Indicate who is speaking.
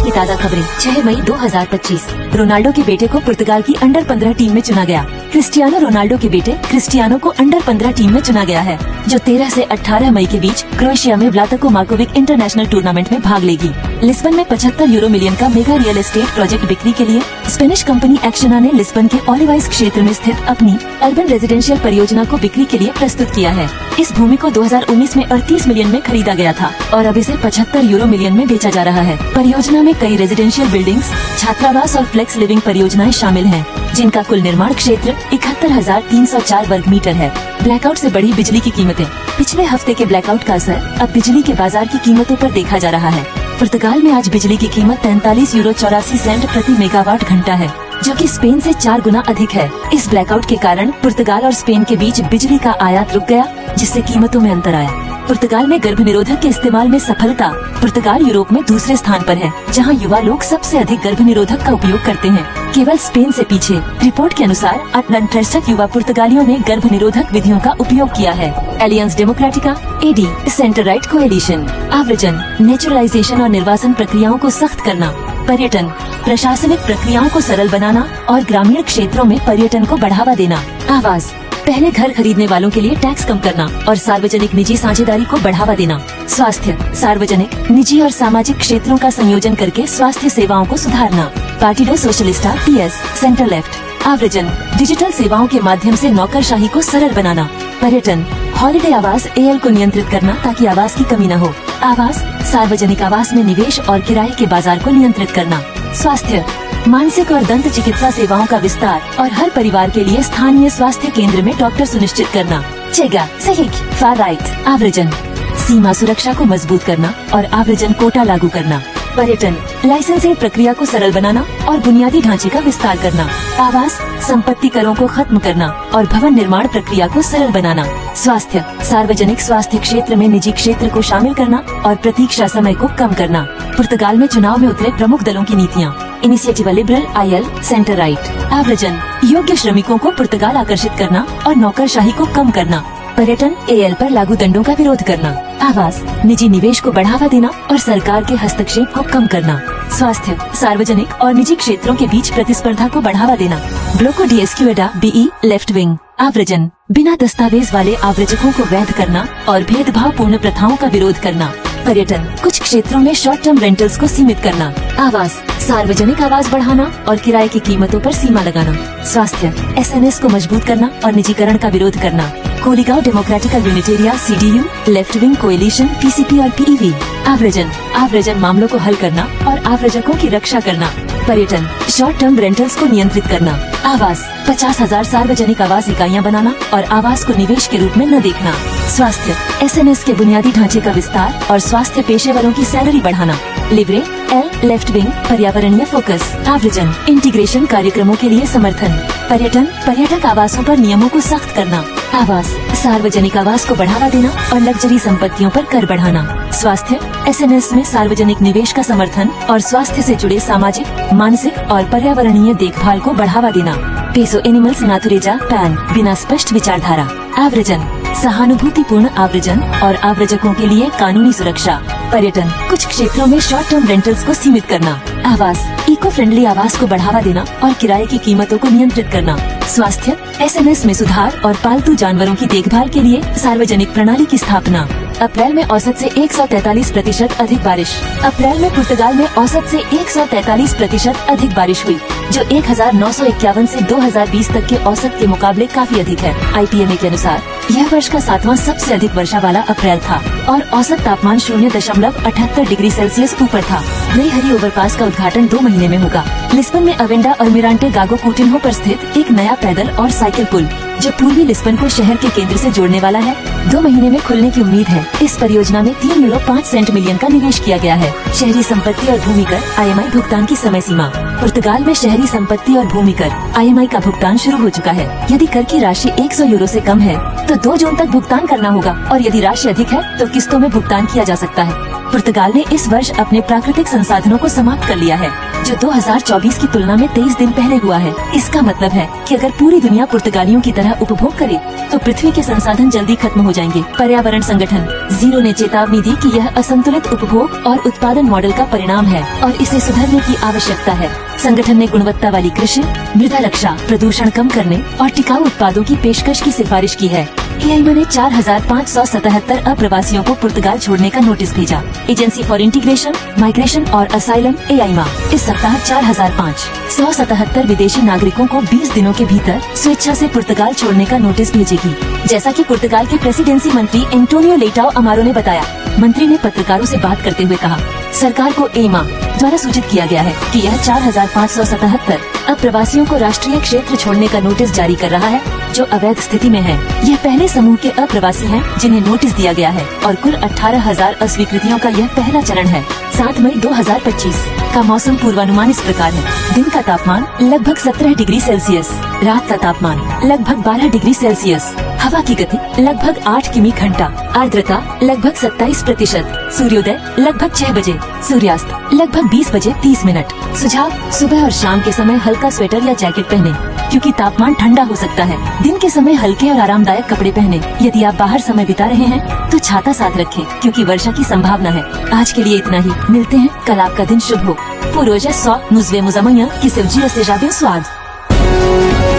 Speaker 1: की ताज़ा खबरें 6 मई 2025। रोनाल्डो के बेटे को पुर्तगाल की अंडर 15 टीम में चुना गया। क्रिस्टियानो रोनाल्डो के बेटे क्रिस्टियानो को अंडर 15 टीम में चुना गया है, जो 13 से 18 मई के बीच क्रोएशिया में व्लातको मार्कोविक इंटरनेशनल टूर्नामेंट में भाग लेगी। लिस्बन में 75 यूरो मिलियन का मेगा रियल एस्टेट प्रोजेक्ट बिक्री के लिए स्पेनिश कंपनी एक्शना ने लिस्बन के ओलिवाइस क्षेत्र में स्थित अपनी अर्बन रेजिडेंशियल परियोजना को बिक्री के लिए प्रस्तुत किया है। इस भूमि को 2019 में 38 मिलियन में खरीदा गया था और अब इसे 75 यूरो मिलियन में बेचा जा रहा है। परियोजना में कई रेजिडेंशियल बिल्डिंग्स, छात्रावास और फ्लेक्स लिविंग परियोजनाएं शामिल हैं, जिनका कुल निर्माण क्षेत्र 71,304 वर्ग मीटर है। ब्लैकआउट से बढ़ी बिजली की कीमतें। पिछले हफ्ते के ब्लैकआउट का असर अब बिजली के बाजार की कीमतों पर देखा जा रहा है। पुर्तगाल में आज बिजली की कीमत 43 यूरो 84 सेंट प्रति मेगावाट घंटा है, जो कि स्पेन से 4 गुना अधिक है। इस ब्लैकआउट के कारण पुर्तगाल और स्पेन के बीच बिजली का आयात रुक गया, जिससे कीमतों में अंतर आया। पुर्तगाल में गर्भ निरोधक के इस्तेमाल में सफलता। पुर्तगाल यूरोप में दूसरे स्थान पर है, जहां युवा लोग सबसे अधिक गर्भ निरोधक का उपयोग करते हैं, केवल स्पेन से पीछे। रिपोर्ट के अनुसार 68% युवा पुर्तगालियों ने गर्भ निरोधक विधियों का उपयोग किया है। एलियंस डेमोक्रेटिका एडी सेंटर राइट कोएलिशन। आव्रजन, नेचुरलाइजेशन और निर्वासन प्रक्रियाओं को सख्त करना। पर्यटन, प्रशासनिक प्रक्रियाओं को सरल बनाना और ग्रामीण क्षेत्रों में पर्यटन को बढ़ावा देना। आवास, पहले घर खरीदने वालों के लिए टैक्स कम करना और सार्वजनिक निजी साझेदारी को बढ़ावा देना। स्वास्थ्य, सार्वजनिक, निजी और सामाजिक क्षेत्रों का संयोजन करके स्वास्थ्य सेवाओं को सुधारना। पार्टिडो सोशलिस्टा पीएस सेंटर लेफ्ट। आव्रजन, डिजिटल सेवाओं के माध्यम से नौकरशाही को सरल बनाना। पर्यटन, हॉलिडे आवास एएल को नियंत्रित करना ताकि आवास की कमी न हो। आवास, सार्वजनिक आवास में निवेश और किराए के बाजार को नियंत्रित करना। स्वास्थ्य, मानसिक और दंत चिकित्सा सेवाओं का विस्तार और हर परिवार के लिए स्थानीय स्वास्थ्य केंद्र में डॉक्टर सुनिश्चित करना। चेगा सही फार राइट। आव्रजन, सीमा सुरक्षा को मजबूत करना और आव्रजन कोटा लागू करना। पर्यटन, लाइसेंसिंग प्रक्रिया को सरल बनाना और बुनियादी ढांचे का विस्तार करना। आवास, संपत्ति करों को खत्म करना और भवन निर्माण प्रक्रिया को सरल बनाना। स्वास्थ्य, सार्वजनिक स्वास्थ्य क्षेत्र में निजी क्षेत्र को शामिल करना और प्रतीक्षा समय को कम करना। पुर्तगाल में चुनाव में उतरे प्रमुख दलों की नीतियाँ। Initiative liberal IL centre right. आव्रजन, योग्य श्रमिकों को पुर्तगाल आकर्षित करना और नौकरशाही को कम करना। पर्यटन, एएल पर लागू दंडों का विरोध करना। आवास, निजी निवेश को बढ़ावा देना और सरकार के हस्तक्षेप को कम करना। स्वास्थ्य, सार्वजनिक और निजी क्षेत्रों के बीच प्रतिस्पर्धा को बढ़ावा देना। ब्लोको डी एस्क्यूएडा बीई लेफ्ट विंग। आव्रजन, बिना दस्तावेज वाले आव्रजकों को वैध करना और भेदभावपूर्ण प्रथाओं का विरोध करना। पर्यटन, कुछ क्षेत्रों में शॉर्ट टर्म रेंटल्स को सीमित करना। आवास, सार्वजनिक आवास बढ़ाना और किराए की कीमतों पर सीमा लगाना। स्वास्थ्य, एसएनएस को मजबूत करना और निजीकरण का विरोध करना। कोलिगांव डेमोक्रेटिकल यूनिटेरिया CDU, left wing coalition PCP और पीईवी। आव्रजन, आव्रजन मामलों को हल करना और आव्रजकों की रक्षा करना। पर्यटन, शॉर्ट टर्म रेंटल्स को नियंत्रित करना। आवास, 50,000 सार्वजनिक आवास इकाइयां बनाना और आवास को निवेश के रूप में न देखना। स्वास्थ्य, एसएनएस के बुनियादी ढांचे का विस्तार और स्वास्थ्य पेशेवरों की सैलरी बढ़ाना। लिब्रे एल लेफ्ट विंग पर्यावरणीय फोकस। आव्रजन, इंटीग्रेशन कार्यक्रमों के लिए समर्थन। पर्यटन, पर्यटक आवासों पर नियमों को सख्त करना। आवास, सार्वजनिक आवास को बढ़ावा देना और लग्जरी संपत्तियों पर कर बढ़ाना। स्वास्थ्य, एसएनएस में सार्वजनिक निवेश का समर्थन और स्वास्थ्य से जुड़े सामाजिक, मानसिक और पर्यावरणीय देखभाल को बढ़ावा देना। पेसो एनिमल्स नाथुरेजा पैन, बिना स्पष्ट विचारधारा। आव्रजन, सहानुभूतिपूर्ण आव्रजन और आव्रजकों के लिए कानूनी सुरक्षा। पर्यटन, कुछ क्षेत्रों में शॉर्ट टर्म रेंटल्स को सीमित करना। आवास, इको फ्रेंडली आवास को बढ़ावा देना और किराए की कीमतों को नियंत्रित करना। स्वास्थ्य, एसएनएस में सुधार और पालतू जानवरों की देखभाल के लिए सार्वजनिक प्रणाली की स्थापना। अप्रैल में औसत से 143% अधिक बारिश। अप्रैल में पुर्तगाल में औसत से 143% अधिक बारिश हुई, जो 1951 से 2020 तक के औसत के मुकाबले काफी अधिक है। आईपीएमए के अनुसार यह वर्ष का 7वां सबसे अधिक वर्षा वाला अप्रैल था और औसत तापमान 0.78 डिग्री सेल्सियस ऊपर था। नई हरी ओवरपास का उद्घाटन 2 महीने में होगा। लिस्बन में अवेंडा अल्मिरांटे गागो कूटिन्हो पर स्थित एक नया पैदल और साइकिल पुल, जो पूर्वी लिस्बन को शहर के केंद्र से जोड़ने वाला है, 2 महीने में खुलने की उम्मीद है। इस परियोजना में 3 यूरो 5 सेंट मिलियन का निवेश किया गया है। शहरी संपत्ति और भूमि कर IMI भुगतान की समय सीमा। पुर्तगाल में शहरी संपत्ति और भूमि कर IMI का भुगतान शुरू हो चुका है। यदि कर की राशि 100 यूरो से कम है तो 2 जून तक भुगतान करना होगा और यदि राशि अधिक है तो किस्तों में भुगतान किया जा सकता है। पुर्तगाल ने इस वर्ष अपने प्राकृतिक संसाधनों को समाप्त कर लिया है, जो 2024 की तुलना में 23 दिन पहले हुआ है। इसका मतलब है कि अगर पूरी दुनिया पुर्तगालियों की तरह उपभोग करे तो पृथ्वी के संसाधन जल्दी खत्म हो जाएंगे। पर्यावरण संगठन जीरो ने चेतावनी दी कि यह असंतुलित उपभोग और उत्पादन मॉडल का परिणाम है और इसे सुधारने की आवश्यकता है। संगठन ने गुणवत्ता वाली कृषि, मृदा रक्षा, प्रदूषण कम करने और टिकाऊ उत्पादों की पेशकश की सिफारिश की है। एआईमा ने 4577 अप्रवासियों को पुर्तगाल छोड़ने का नोटिस भेजा। एजेंसी फॉर इंटीग्रेशन, माइग्रेशन और असाइलम एआईमा इस सप्ताह 4577 विदेशी नागरिकों को 20 दिनों के भीतर स्वेच्छा से पुर्तगाल छोड़ने का नोटिस भेजेगी, जैसा कि पुर्तगाल के प्रेसिडेंसी मंत्री एंटोनियो लेटाओ अमारो ने बताया। मंत्री ने पत्रकारों से बात करते हुए कहा, सरकार को एआईमा द्वारा सूचित किया गया है कि यह 4577 अप्रवासियों को राष्ट्रीय क्षेत्र छोड़ने का नोटिस जारी कर रहा है, जो अवैध स्थिति में है। यह पहले समूह के अप्रवासी हैं जिन्हें नोटिस दिया गया है और कुल 18,000 अस्वीकृतियों का यह पहला चरण है। 7 मई 2025 का मौसम पूर्वानुमान इस प्रकार है। दिन का तापमान लगभग 17 डिग्री सेल्सियस, रात का तापमान लगभग 12 डिग्री सेल्सियस, हवा की गति लगभग 8 किमी घंटा, आर्द्रता लगभग 27%, सूर्योदय लगभग 6 बजे, सूर्यास्त लगभग 20 बजे 30 मिनट। सुझाव, सुबह और शाम के समय हल्का स्वेटर या जैकेट पहने क्योंकि तापमान ठंडा हो सकता है। दिन के समय हल्के और आरामदायक कपड़े पहने। यदि आप बाहर समय बिता रहे हैं तो छाता साथ रखें क्योंकि वर्षा की संभावना है। आज के लिए इतना ही, मिलते हैं कल। आपका दिन शुभ हो। Por hoje é só, nos vemos amanhã, que seu dia seja abençoado.